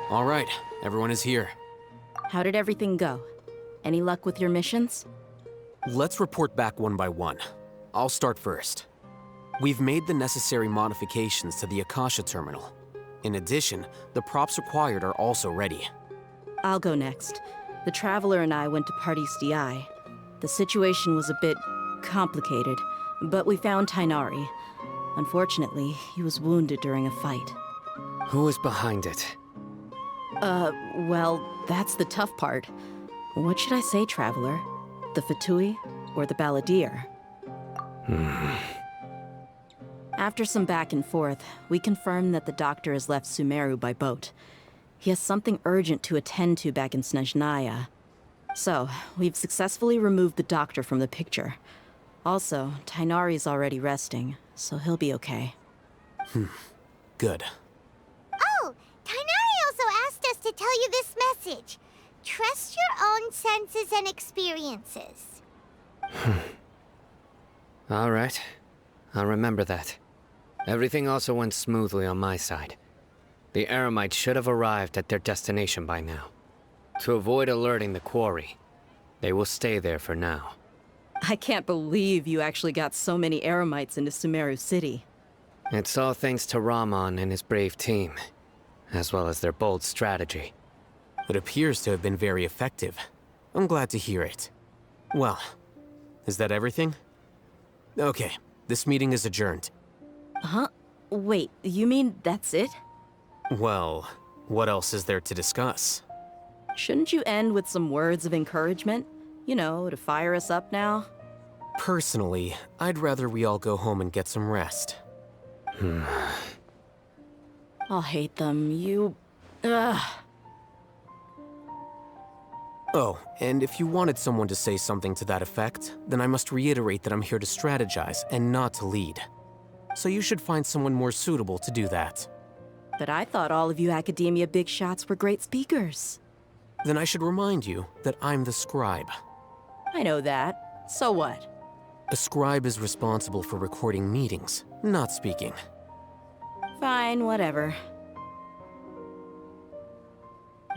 All right, everyone is here. How did everything go? Any luck with your missions? Let's report back one by one. I'll start first. We've made the necessary modifications to the Akasha terminal. In addition, the props required are also ready. I'll go next. The Traveler and I went to Party's DI. The situation was a bit complicated, but we found Tainari. Unfortunately, he was wounded during a fight. Who was behind it? Well, that's the tough part. What should I say, Traveler? The Fatui or the Balladeer? After some back and forth, we confirmed that the doctor has left Sumeru by boat. He has something urgent to attend to back in Snezhnaya. So, we've successfully removed the doctor from the picture. Also, Tainari's already resting, so he'll be okay. Good. Oh, Tainari also asked us to tell you this message. Trust your own senses and experiences. All right. I'll remember that. Everything also went smoothly on my side. The Eremites should have arrived at their destination by now. To avoid alerting the quarry, they will stay there for now. I can't believe you actually got so many Eremites into Sumeru City. It's all thanks to Rahman and his brave team, as well as their bold strategy. It appears to have been very effective. I'm glad to hear it. Well, is that everything? Okay, this meeting is adjourned. Huh? Wait, you mean that's it? Well, what else is there to discuss? Shouldn't you end with some words of encouragement? You know, to fire us up now? Personally, I'd rather we all go home and get some rest. I'll hate them, Ugh. Oh, and if you wanted someone to say something to that effect, then I must reiterate that I'm here to strategize and not to lead. So you should find someone more suitable to do that. But I thought all of you academia big shots were great speakers. Then I should remind you that I'm the scribe. I know that. So what? A scribe is responsible for recording meetings, not speaking. Fine, whatever.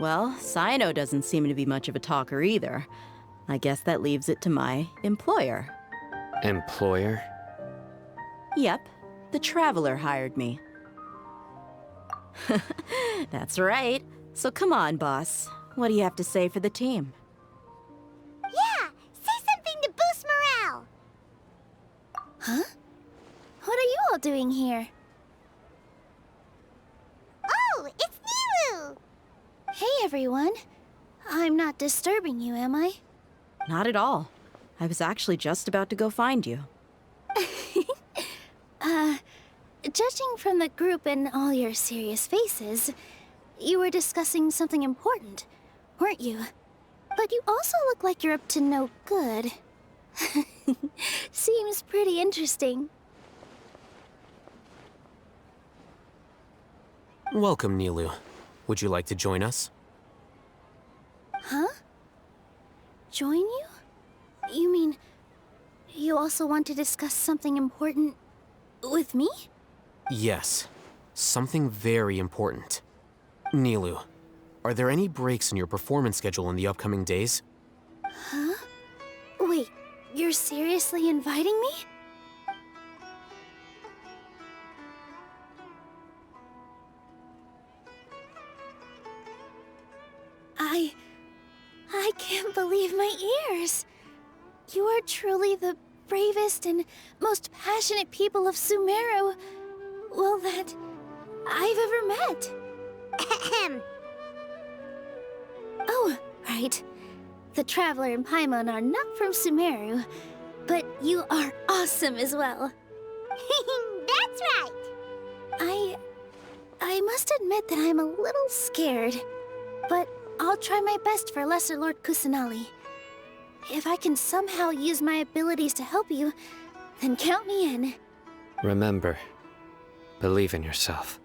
Well, Cyno doesn't seem to be much of a talker either. I guess that leaves it to my employer. Employer? Yep, the Traveler hired me. That's right. So come on, boss. What do you have to say for the team? Yeah, say something to boost morale. Huh? What are you all doing here? Oh, it's Nilu! Hey, everyone. I'm not disturbing you, am I? Not at all. I was actually just about to go find you. Judging from the group and all your serious faces, you were discussing something important, weren't you? But you also look like you're up to no good. Seems pretty interesting. Welcome, Nilu. Would you like to join us? Huh? Join you? You mean, you also want to discuss something important with me? Yes. Something very important. Nilu, are there any breaks in your performance schedule in the upcoming days? Huh? Wait, you're seriously inviting me? believe my ears. You are truly the bravest and most passionate people of Sumeru, well, that I've ever met. Ahem. Oh, right. The Traveler and Paimon are not from Sumeru, but you are awesome as well. That's right. I must admit that I'm a little scared, but I'll try my best for Lesser Lord Kusanali. If I can somehow use my abilities to help you, then count me in. Remember, believe in yourself.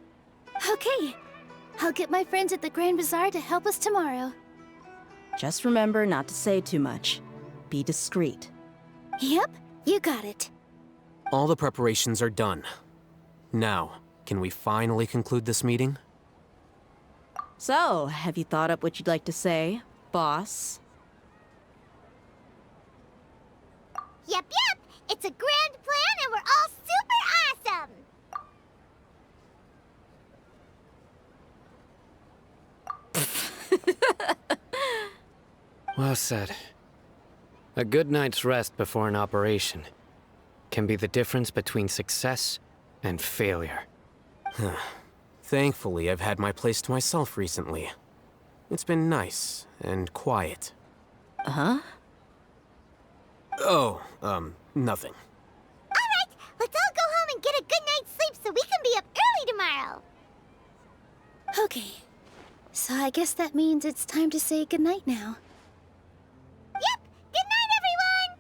Okay. I'll get my friends at the Grand Bazaar to help us tomorrow. Just remember not to say too much. Be discreet. Yep, you got it. All the preparations are done. Now, can we finally conclude this meeting? So, have you thought up what you'd like to say, boss? Yep. It's a grand plan and we're all super awesome. Well said. A good night's rest before an operation can be the difference between success and failure. Thankfully, I've had my place to myself recently. It's been nice and quiet. Huh? Oh, nothing. All right, let's all go home and get a good night's sleep so we can be up early tomorrow. Okay. So I guess that means it's time to say goodnight now. Yep, good night, everyone.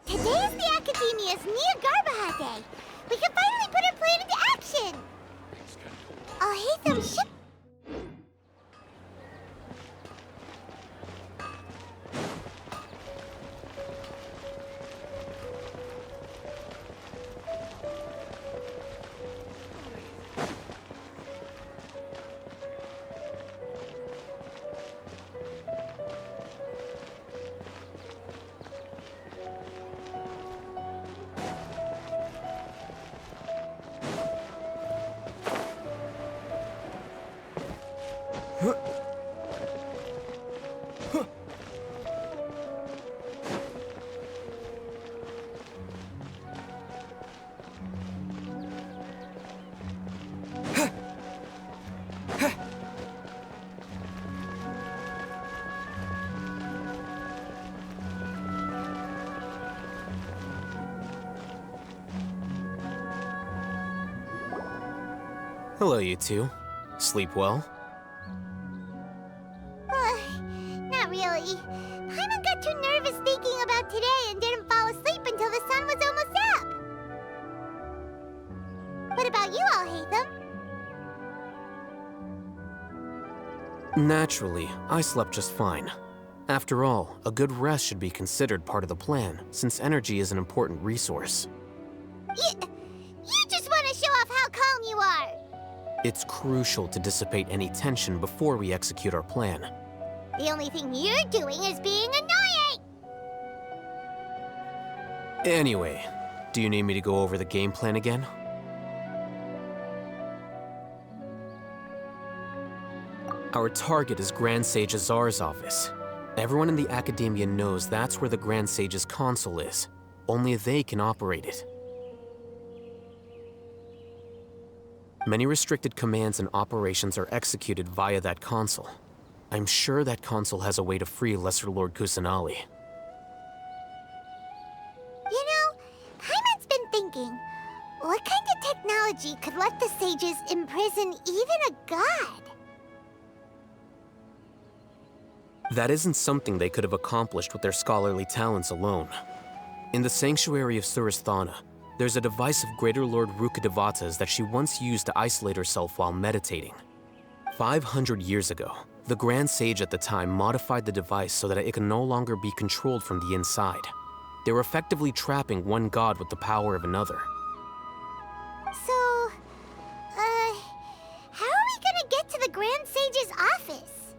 Today is the Academia's Nia Garbaha Day. We can finally put our plan into action. I'll hate them ship. Hello, you two. Sleep well? Not really. Paimon got too nervous thinking about today and didn't fall asleep until the sun was almost up. What about you all, Hatham? Naturally, I slept just fine. After all, a good rest should be considered part of the plan, since energy is an important resource. You just want to show off how calm you are. It's crucial to dissipate any tension before we execute our plan. The only thing you're doing is being annoying. Anyway, do you need me to go over the game plan again? Our target is Grand Sage Azar's office. Everyone in the Academia knows that's where the Grand Sage's console is. Only they can operate it. Many restricted commands and operations are executed via that console. I'm sure that console has a way to free Lesser Lord Kusanali. thinking, what kind of technology could let the sages imprison even a god? That isn't something they could have accomplished with their scholarly talents alone. In the sanctuary of Suristhana, there's a device of Greater Lord Rukkhadevata's that she once used to isolate herself while meditating. 500 years ago, the Grand Sage at the time modified the device so that it could no longer be controlled from the inside. They were effectively trapping one god with the power of another. So, how are we gonna get to the Grand Sage's office?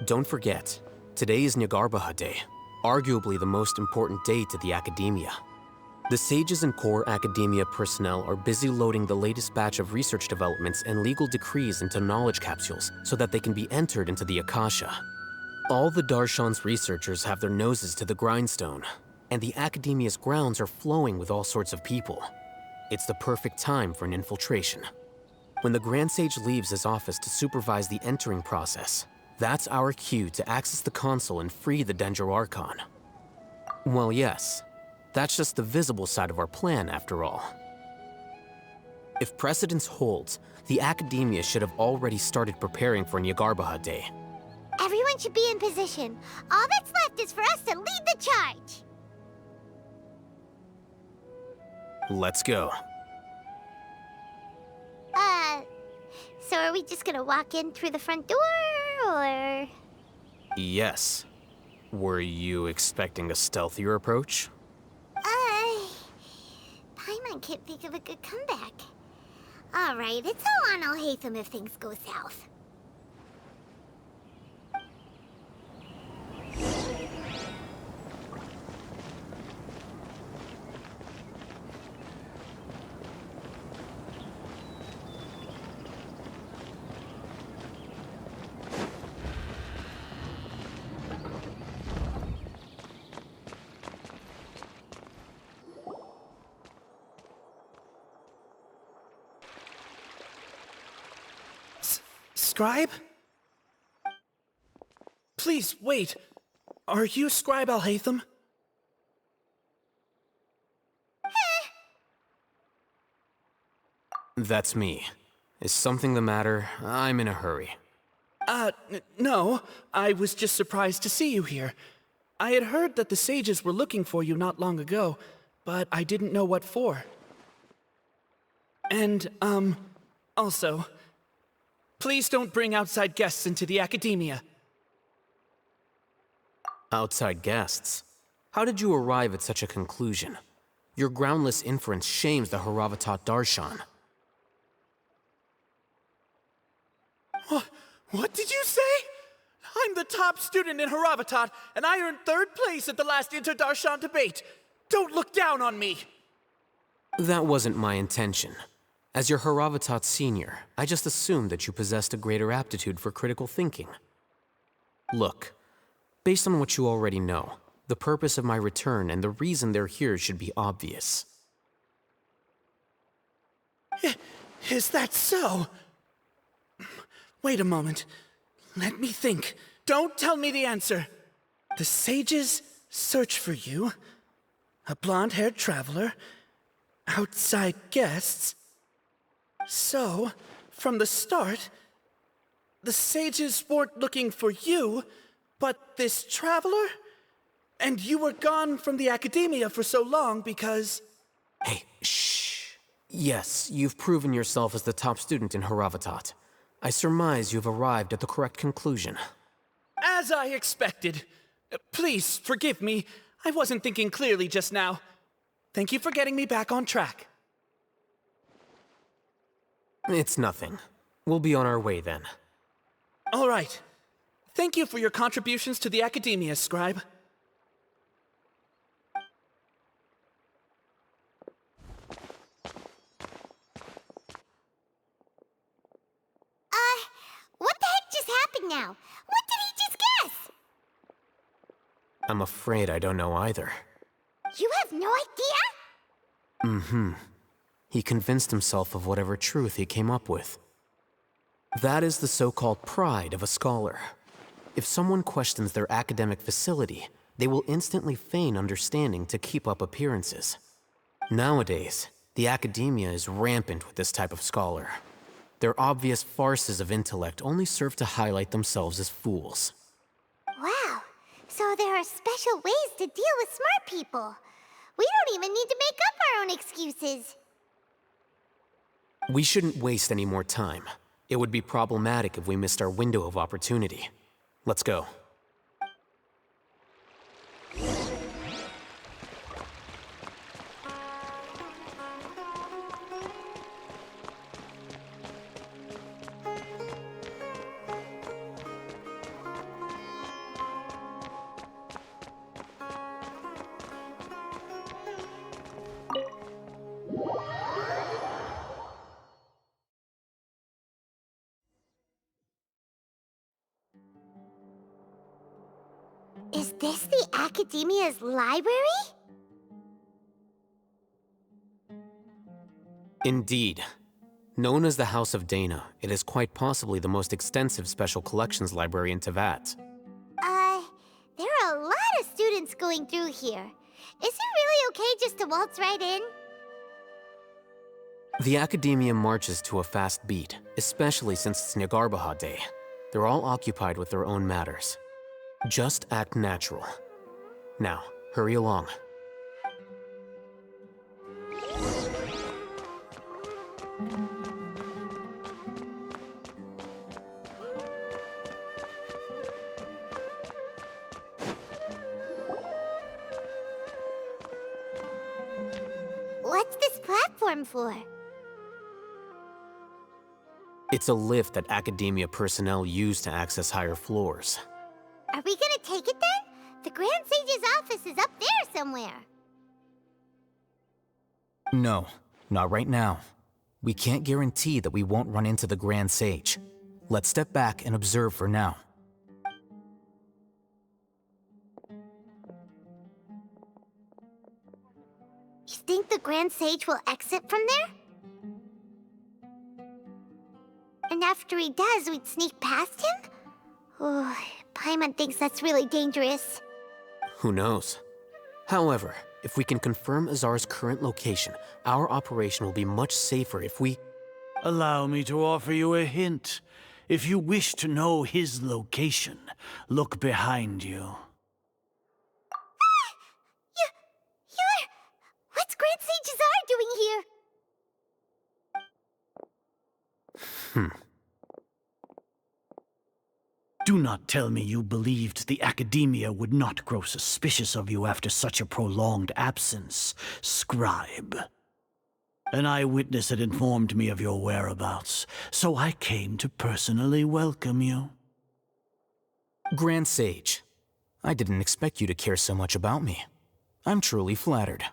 Don't forget, today is Nyagarbha Day, arguably the most important day to the academia. The sages and core academia personnel are busy loading the latest batch of research developments and legal decrees into knowledge capsules so that they can be entered into the Akasha. All the Darshan's researchers have their noses to the grindstone, and the academia's grounds are flowing with all sorts of people. It's the perfect time for an infiltration. When the Grand Sage leaves his office to supervise the entering process, that's our cue to access the console and free the Dendro Archon. Well, yes, that's just the visible side of our plan, after all. If precedence holds, the academia should have already started preparing for Nyagarbha Day. Everyone should be in position. All that's left is for us to lead the charge. Let's go. So are we just gonna walk in through the front door, or...? Yes. Were you expecting a stealthier approach? Paimon can't think of a good comeback. Alright, it's all on Alhaitham if things go south. Scribe? Please, wait. Are you Scribe Alhaitham? That's me. Is something the matter? I'm in a hurry. No. I was just surprised to see you here. I had heard that the sages were looking for you not long ago, but I didn't know what for. And, also, please don't bring outside guests into the academia. Outside guests? How did you arrive at such a conclusion? Your groundless inference shames the Haravatat Darshan. What did you say? I'm the top student in Haravatat, and I earned 3rd place at the last Inter-Darshan debate. Don't look down on me! That wasn't my intention. As your Haravatat senior, I just assumed that you possessed a greater aptitude for critical thinking. Look, based on what you already know, the purpose of my return and the reason they're here should be obvious. Is that so? Wait a moment. Let me think. Don't tell me the answer. The sages search for you. A blonde-haired traveler. Outside guests. So, from the start, the sages weren't looking for you, but this traveler? And you were gone from the academia for so long because... Hey, shh. Yes, you've proven yourself as the top student in Haravatat. I surmise you've arrived at the correct conclusion. As I expected. Please, forgive me. I wasn't thinking clearly just now. Thank you for getting me back on track. It's nothing. We'll be on our way then. All right. Thank you for your contributions to the academia, Scribe. What the heck just happened now? What did he just guess? I'm afraid I don't know either. You have no idea? Mm-hmm. He convinced himself of whatever truth he came up with. That is the so-called pride of a scholar. If someone questions their academic facility, they will instantly feign understanding to keep up appearances. Nowadays, The academia is rampant with this type of scholar. Their obvious farces of intellect only serve to highlight themselves as fools. Wow, so there are special ways to deal with smart people. We don't even need to make up our own excuses. We shouldn't waste any more time. It would be problematic if we missed our window of opportunity. Let's go. Is this the Academia's library? Indeed. Known as the House of Dana, it is quite possibly the most extensive special collections library in Teyvat. There are a lot of students going through here. Is it really okay just to waltz right in? The Academia marches to a fast beat, especially since it's Nyargarbaha Day. They're all occupied with their own matters. Just act natural. Now, hurry along. What's this platform for? It's a lift that Academia personnel use to access higher floors. Are we gonna take it then? The Grand Sage's office is up there somewhere. No, not right now. We can't guarantee that we won't run into the Grand Sage. Let's step back and observe for now. You think the Grand Sage will exit from there? And after he does, we'd sneak past him? Oh, Paimon thinks that's really dangerous. Who knows? However, if we can confirm Azar's current location, our operation will be much safer if we... Allow me to offer you a hint. If you wish to know his location, look behind you. What's Grand Sage Azar doing here? Do not tell me you believed the Academia would not grow suspicious of you after such a prolonged absence, scribe. An eyewitness had informed me of your whereabouts, so I came to personally welcome you. Grand Sage, I didn't expect you to care so much about me. I'm truly flattered.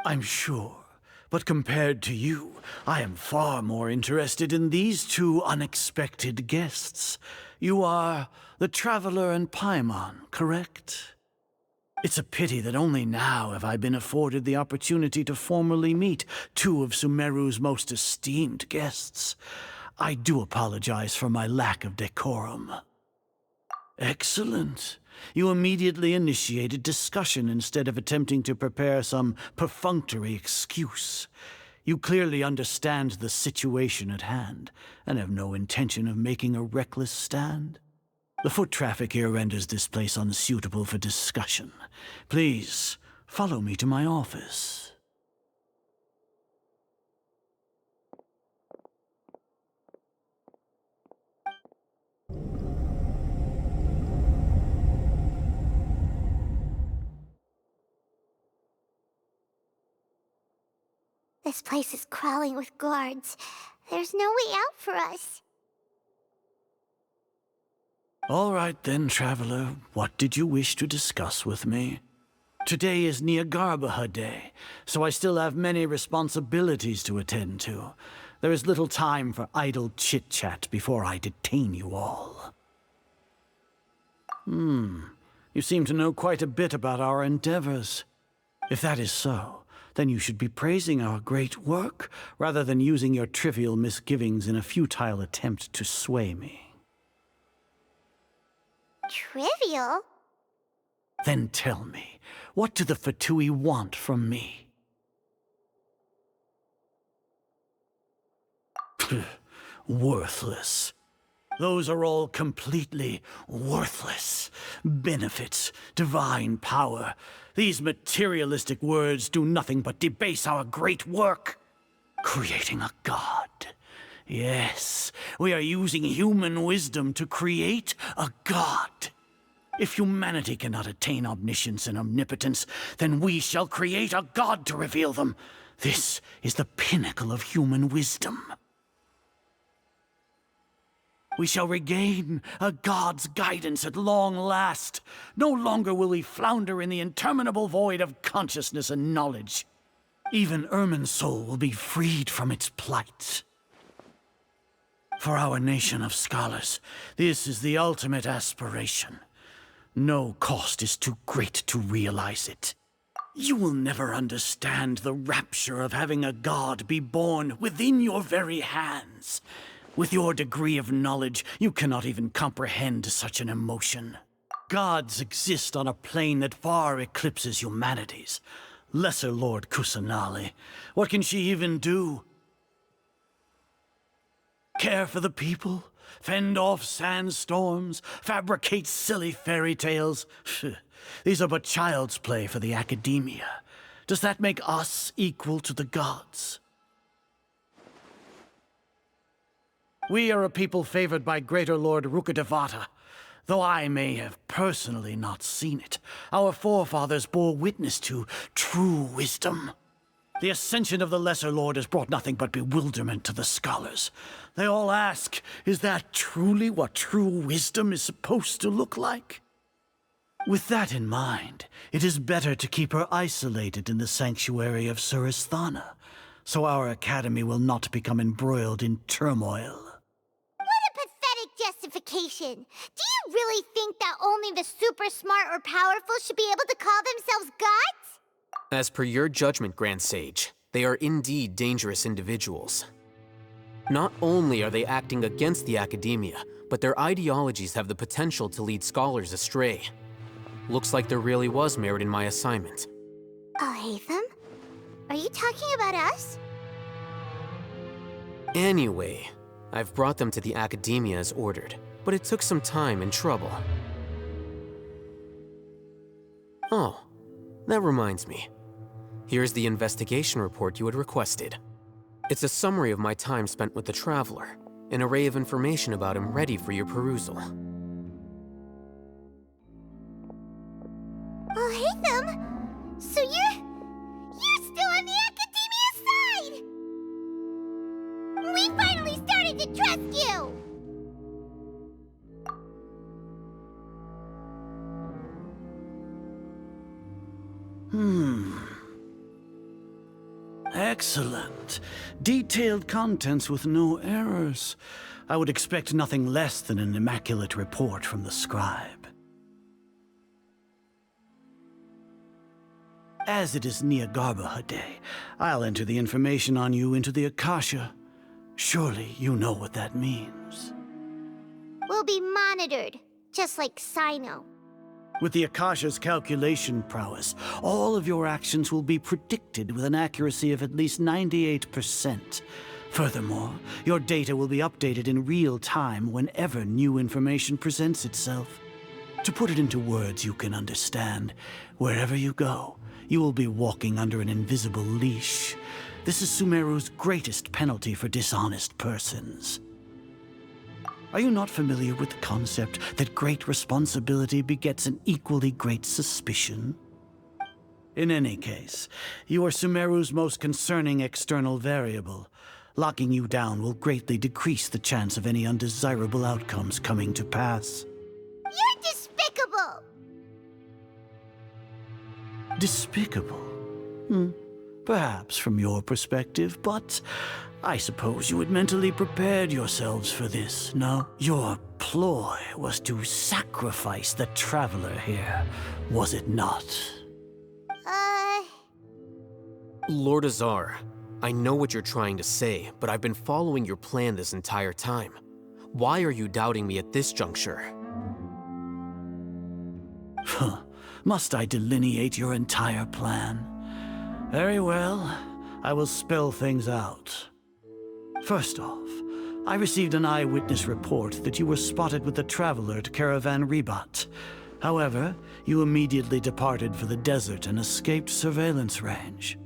I'm sure, but compared to you, I am far more interested in these two unexpected guests. You are the Traveler and Paimon, correct? It's a pity that only now have I been afforded the opportunity to formally meet two of Sumeru's most esteemed guests. I do apologize for my lack of decorum. Excellent. You immediately initiated discussion instead of attempting to prepare some perfunctory excuse. You clearly understand the situation at hand, and have no intention of making a reckless stand. The foot traffic here renders this place unsuitable for discussion. Please, follow me to my office. This place is crawling with guards. There's no way out for us. All right then, Traveler. What did you wish to discuss with me? Today is Nyargarbaha Day, so I still have many responsibilities to attend to. There is little time for idle chit-chat before I detain you all. You seem to know quite a bit about our endeavors. If that is so, then you should be praising our great work, rather than using your trivial misgivings in a futile attempt to sway me. Trivial? Then tell me, what do the Fatui want from me? Worthless. Those are all completely worthless. Benefits, divine power. These materialistic words do nothing but debase our great work. Creating a god. Yes, we are using human wisdom to create a god. If humanity cannot attain omniscience and omnipotence, then we shall create a god to reveal them. This is the pinnacle of human wisdom. We shall regain a god's guidance at long last. No longer will we flounder in the interminable void of consciousness and knowledge. Even Irminsul will be freed from its plight. For our nation of scholars, this is the ultimate aspiration. No cost is too great to realize it. You will never understand the rapture of having a god be born within your very hands. With your degree of knowledge, you cannot even comprehend such an emotion. Gods exist on a plane that far eclipses humanity's. Lesser Lord Kusanali, what can she even do? Care for the people? Fend off sandstorms? Fabricate silly fairy tales? These are but child's play for the academia. Does that make us equal to the gods? We are a people favored by Greater Lord Rukkhadevata. Though I may have personally not seen it, our forefathers bore witness to true wisdom. The ascension of the Lesser Lord has brought nothing but bewilderment to the scholars. They all ask, is that truly what true wisdom is supposed to look like? With that in mind, it is better to keep her isolated in the sanctuary of Suristhana, so our academy will not become embroiled in turmoil. Justification. Do you really think that only the super smart or powerful should be able to call themselves gods? As per your judgment, Grand Sage, they are indeed dangerous individuals. Not only are they acting against the academia, but their ideologies have the potential to lead scholars astray. Looks like there really was merit in my assignment. Hatham? Are you talking about us? Anyway, I've brought them to the academia as ordered, but it took some time and trouble. Oh, that reminds me. Here's the investigation report you had requested. It's a summary of my time spent with the Traveler, an array of information about him ready for your perusal. Hatham, so you're still on the academia side! We finally started to trust you! Excellent. Detailed contents with no errors. I would expect nothing less than an immaculate report from the scribe. As it is Nyagarbha Day, I'll enter the information on you into the Akasha. Surely you know what that means. We'll be monitored, just like Sino. With the Akasha's calculation prowess, all of your actions will be predicted with an accuracy of at least 98%. Furthermore, your data will be updated in real time whenever new information presents itself. To put it into words you can understand, wherever you go, you will be walking under an invisible leash. This is Sumeru's greatest penalty for dishonest persons. Are you not familiar with the concept that great responsibility begets an equally great suspicion? In any case, you are Sumeru's most concerning external variable. Locking you down will greatly decrease the chance of any undesirable outcomes coming to pass. You're despicable! Despicable? Perhaps from your perspective, but I suppose you had mentally prepared yourselves for this, no? Your ploy was to sacrifice the Traveler here, was it not? Lord Azar, I know what you're trying to say, but I've been following your plan this entire time. Why are you doubting me at this juncture? Must I delineate your entire plan? Very well, I will spell things out. First off, I received an eyewitness report that you were spotted with the traveler at Caravan Ribat. However, you immediately departed for the desert and escaped surveillance range.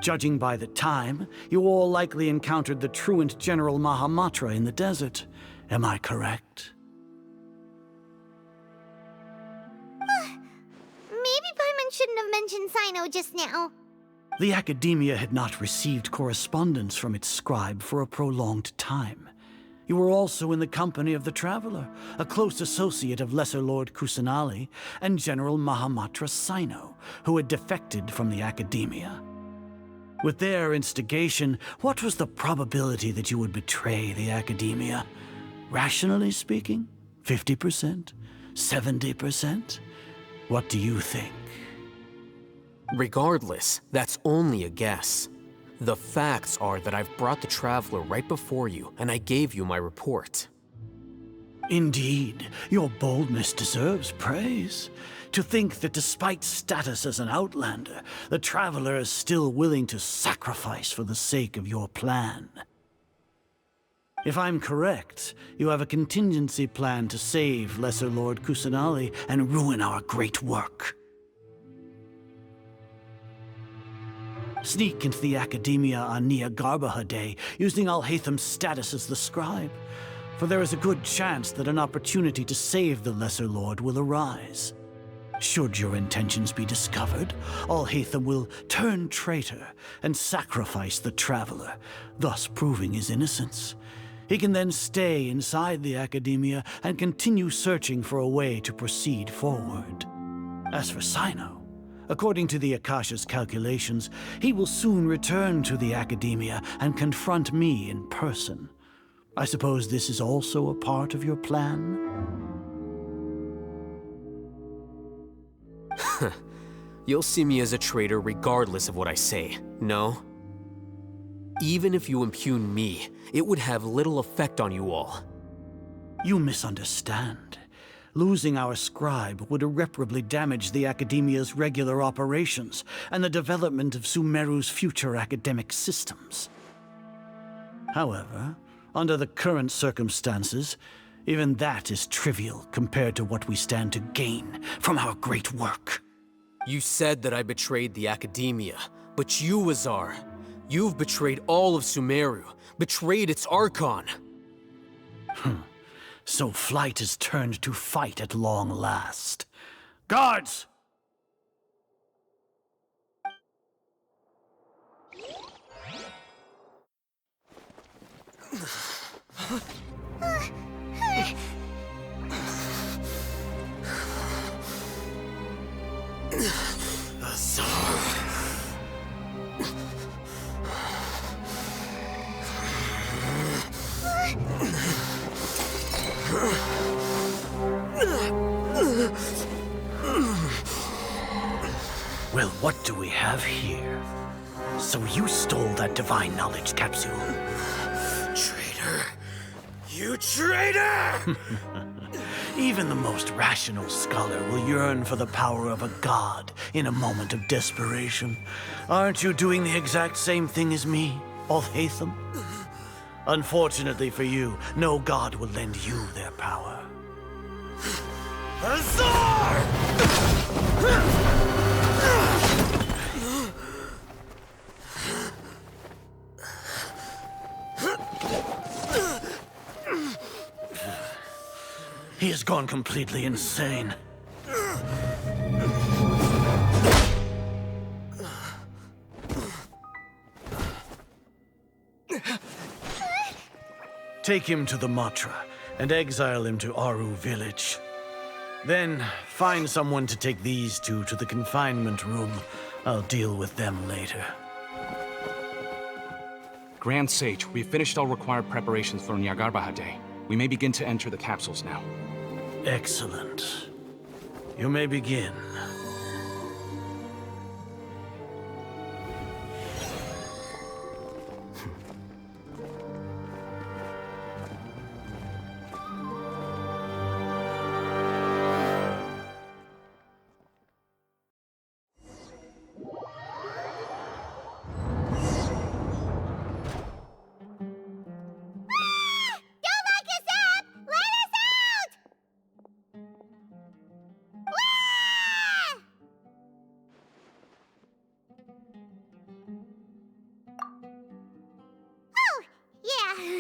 Judging by the time, you all likely encountered the truant General Mahamatra in the desert. Am I correct? Maybe Paimon shouldn't have mentioned Sino just now. The Academia had not received correspondence from its scribe for a prolonged time. You were also in the company of the Traveler, a close associate of Lesser Lord Kusanali and General Mahamatra Sino, who had defected from the Academia. With their instigation, what was the probability that you would betray the Academia? Rationally speaking, 50%? 70%? What do you think? Regardless, that's only a guess. The facts are that I've brought the Traveler right before you, and I gave you my report. Indeed, your boldness deserves praise. To think that despite status as an outlander, the Traveler is still willing to sacrifice for the sake of your plan. If I'm correct, you have a contingency plan to save Lesser Lord Kusanali and ruin our great work. Sneak into the Academia on Niagarbaha Day, using Alhaitham's status as the scribe, for there is a good chance that an opportunity to save the Lesser Lord will arise. Should your intentions be discovered, Alhaitham will turn traitor and sacrifice the Traveler, thus proving his innocence. He can then stay inside the Academia and continue searching for a way to proceed forward. As for Sino, according to the Akasha's calculations, he will soon return to the Academia and confront me in person. I suppose this is also a part of your plan? You'll see me as a traitor regardless of what I say, no? Even if you impugn me, it would have little effect on you all. You misunderstand. Losing our scribe would irreparably damage the Academia's regular operations and the development of Sumeru's future academic systems. However, under the current circumstances, even that is trivial compared to what we stand to gain from our great work. You said that I betrayed the Academia, but you, Azar, you've betrayed all of Sumeru, betrayed its Archon. So flight has turned to fight at long last. Guards! Well, what do we have here? So you stole that divine knowledge capsule? Traitor! You traitor! Even the most rational scholar will yearn for the power of a god in a moment of desperation. Aren't you doing the exact same thing as me, Alhaitham? Unfortunately for you, no god will lend you their power. Azar! He has gone completely insane. Take him to the Matra and exile him to Aru village. Then find someone to take these two to the confinement room. I'll deal with them later. Grand Sage, we've finished all required preparations for Niagarbaha Day. We may begin to enter the capsules now. Excellent. You may begin.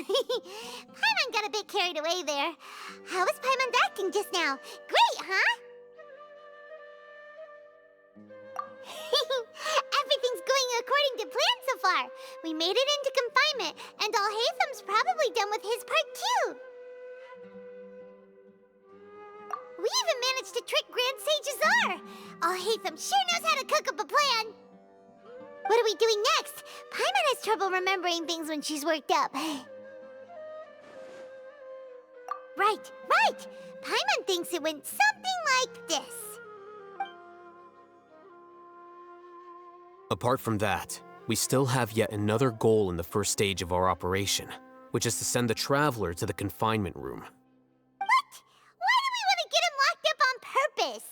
Paimon got a bit carried away there. How was Paimon's acting just now? Great, huh? Everything's going according to plan so far. We made it into confinement, and Alhaitham's probably done with his part too. We even managed to trick Grand Sage Azar. Alhaitham sure knows how to cook up a plan. What are we doing next? Paimon has trouble remembering things when she's worked up. Right. Paimon thinks it went something like this. Apart from that, we still have yet another goal in the first stage of our operation, which is to send the Traveler to the confinement room. What? Why do we want to get him locked up on purpose?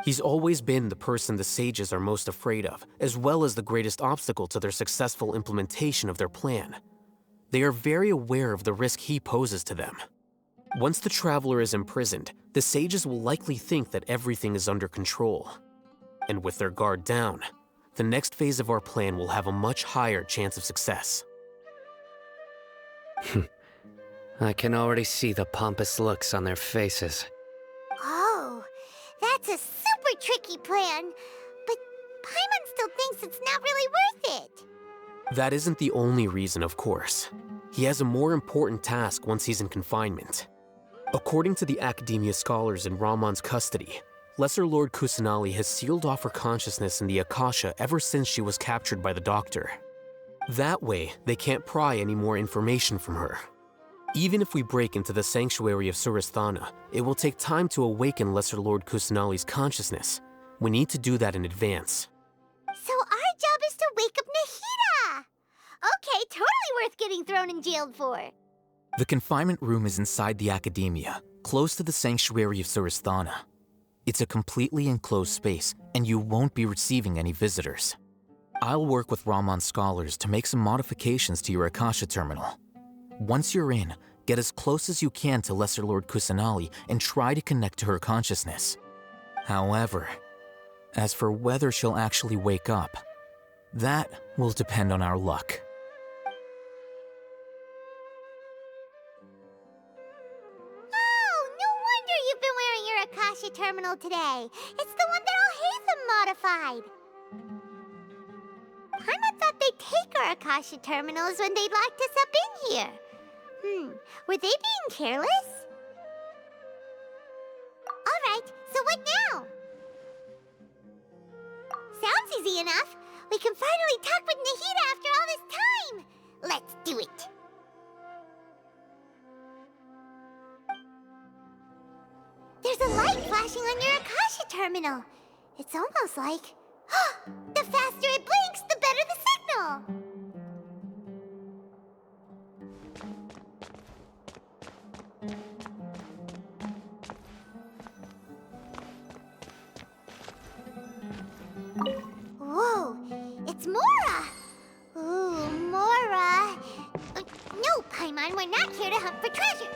He's always been the person the sages are most afraid of, as well as the greatest obstacle to their successful implementation of their plan. They are very aware of the risk he poses to them. Once the Traveler is imprisoned, the sages will likely think that everything is under control. And with their guard down, the next phase of our plan will have a much higher chance of success. I can already see the pompous looks on their faces. Oh, that's a super tricky plan. But Paimon still thinks it's not really worth it. That isn't the only reason, of course. He has a more important task once he's in confinement. According to the Academia scholars in Ramon's custody, Lesser Lord Kusanali has sealed off her consciousness in the Akasha ever since she was captured by the Doctor. That way, they can't pry any more information from her. Even if we break into the sanctuary of Surasthana, it will take time to awaken Lesser Lord Kusanali's consciousness. We need to do that in advance. So our job is to wake up Nahida! Okay, totally worth getting thrown in jail for. The confinement room is inside the Academia, close to the sanctuary of Surasthana. It's a completely enclosed space, and you won't be receiving any visitors. I'll work with Ramon's scholars to make some modifications to your Akasha terminal. Once you're in, get as close as you can to Lesser Lord Kusanali and try to connect to her consciousness. However, as for whether she'll actually wake up, that will depend on our luck. Oh, no wonder you've been wearing your Akasha terminal today. It's the one that Alhaitham modified. Paimon thought they'd take our Akasha terminals when they locked us up in here. Were they being careless? Alright, so what now? Sounds easy enough. We can finally talk with Nahida after all this time. Let's do it. There's a light flashing on your Akasha terminal. It's almost like... the faster it blinks, the better the signal! Whoa, it's Mora! Ooh, Mora! No, Paimon, we're not here to hunt for treasure!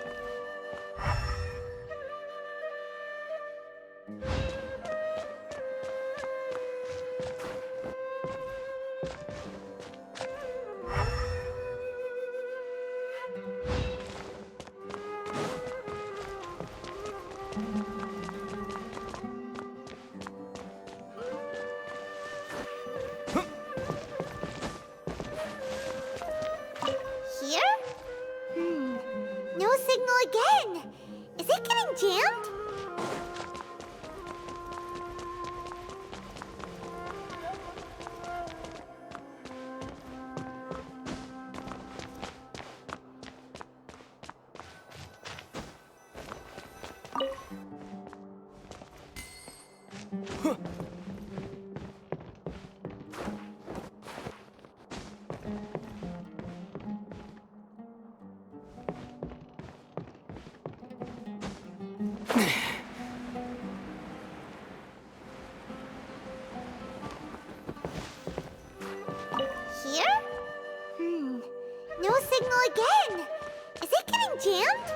No signal again! Is it getting jammed? No signal again! Is it getting jammed?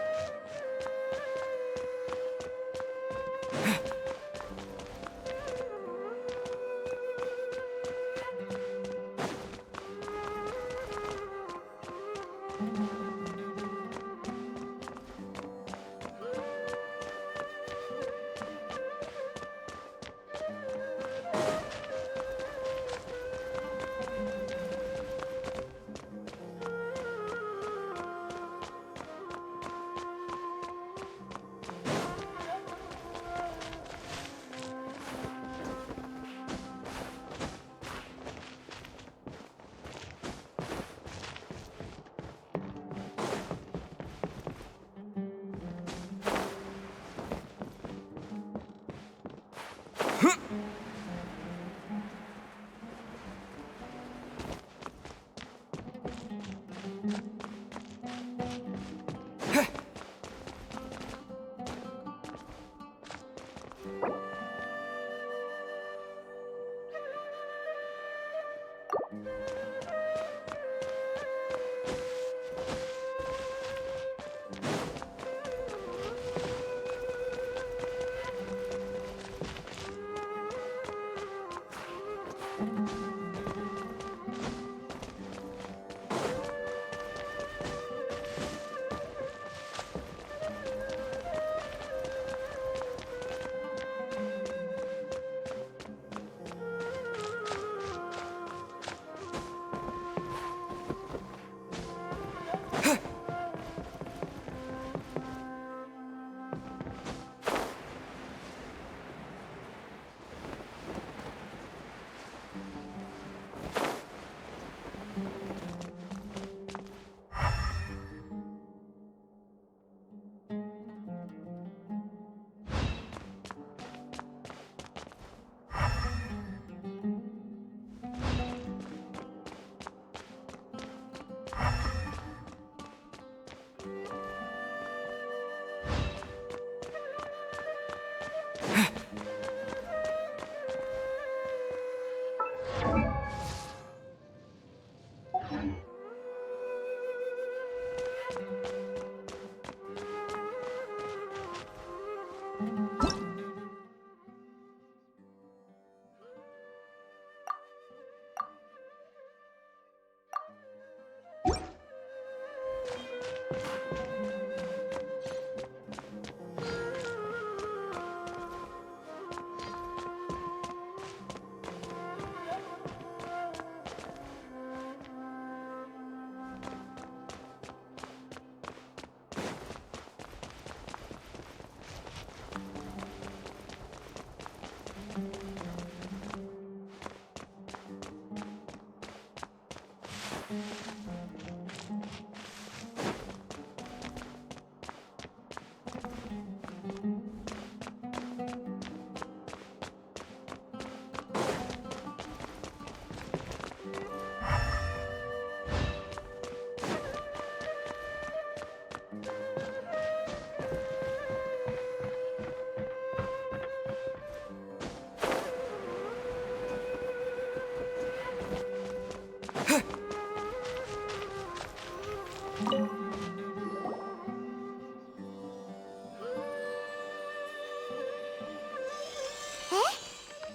Eh?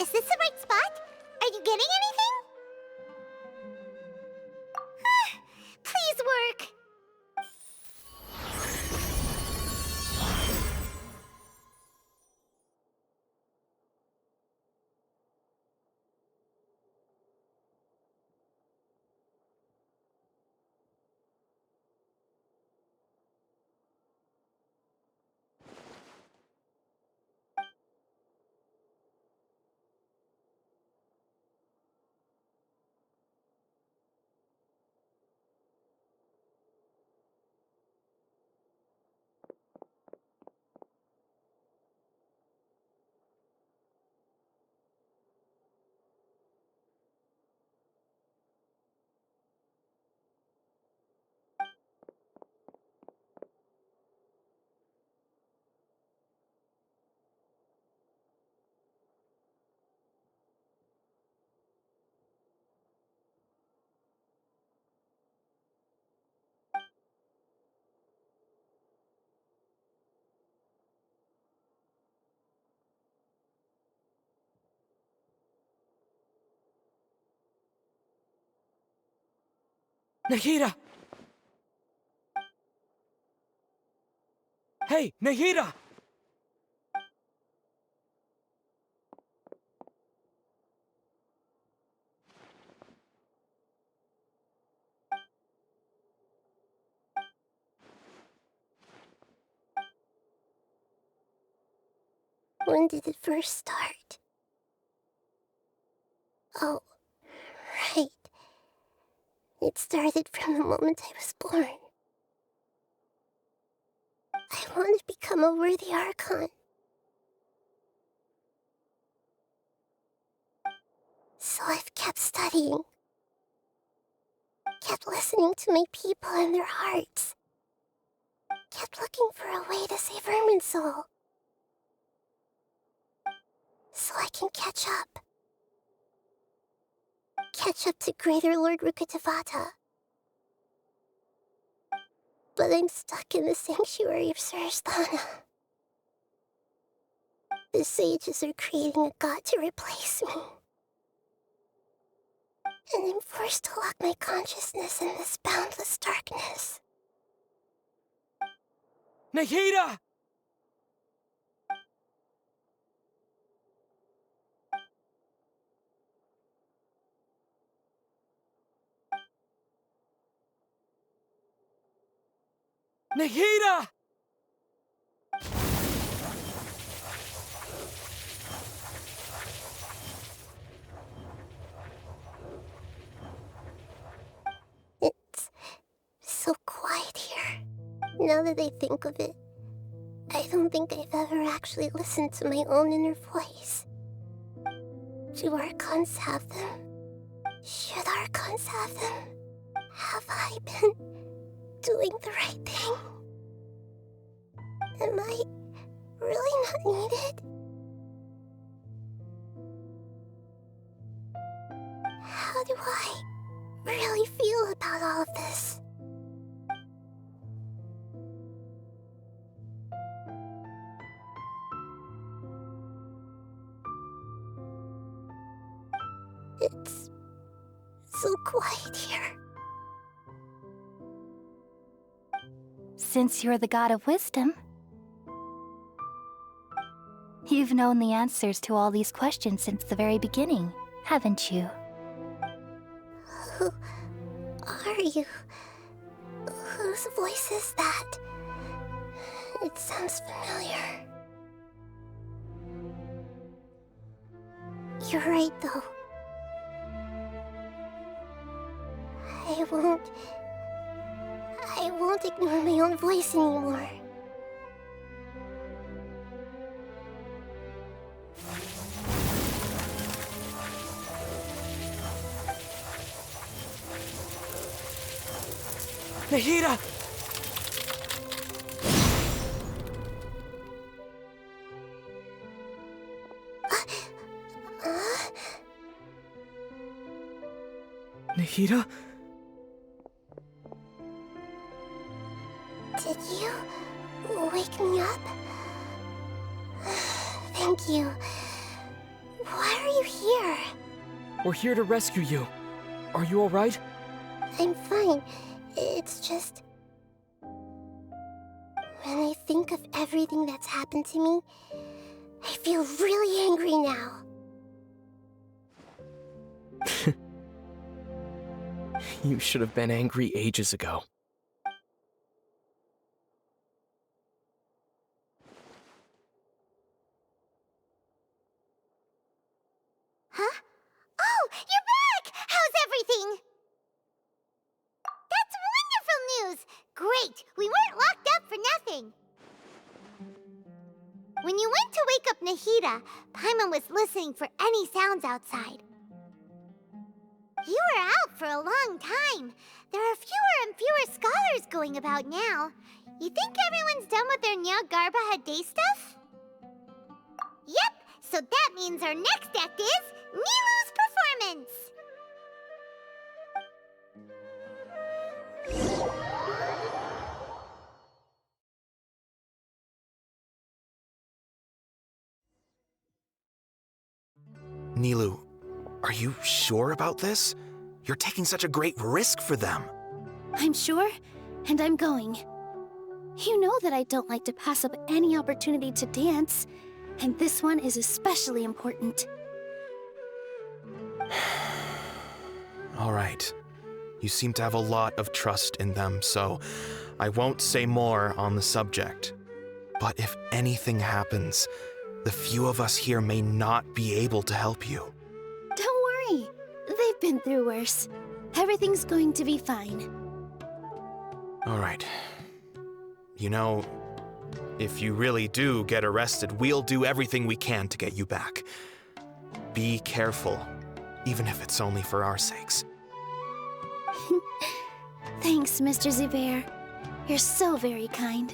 Is this the right spot? Are you getting anything? Please work. Nahida! Hey, Nahida! When did it first start? Oh, right. It started from the moment I was born. I want to become a worthy Archon. So I've kept studying. Kept listening to my people and their hearts. Kept looking for a way to save Irminsul. So I can catch up. catch up to Greater Lord Rukkhadevata. But I'm stuck in the sanctuary of Surasthana. The sages are creating a god to replace me. And I'm forced to lock my consciousness in this boundless darkness. Nahida! Nahida! It's so quiet here. Now that I think of it, I don't think I've ever actually listened to my own inner voice. Do Archons have them? Should Archons have them? Have I been doing the right thing? Am I really not needed? How do I really feel about all of this? It's so quiet here. Since you're the god of wisdom, you've known the answers to all these questions since the very beginning, haven't you? Who are you? Whose voice is that? It sounds familiar. You're right, though. I won't ignore my own voice anymore. Nahida! Nahida? Did you wake me up? Thank you. Why are you here? We're here to rescue you. Are you alright? I'm fine. It's just... when I think of everything that's happened to me, I feel really angry now. You should have been angry ages ago. Huh? Oh, you're back! How's everything? That's wonderful news! Great! We weren't locked up for nothing! When you went to wake up Nahida, Paimon was listening for any sounds outside. You were out for a long time. There are fewer and fewer scholars going about now. You think everyone's done with their Nyagarbha Day stuff? Yep, so that means our next act is Nilou's performance! Nilou, are you sure about this? You're taking such a great risk for them. I'm sure, and I'm going. You know that I don't like to pass up any opportunity to dance, and this one is especially important. All right. You seem to have a lot of trust in them, so I won't say more on the subject. But if anything happens, the few of us here may not be able to help you. Don't worry. They've been through worse. Everything's going to be fine. All right. You know, if you really do get arrested, we'll do everything we can to get you back. Be careful, even if it's only for our sakes. Thanks, Mr. Zubair. You're so very kind.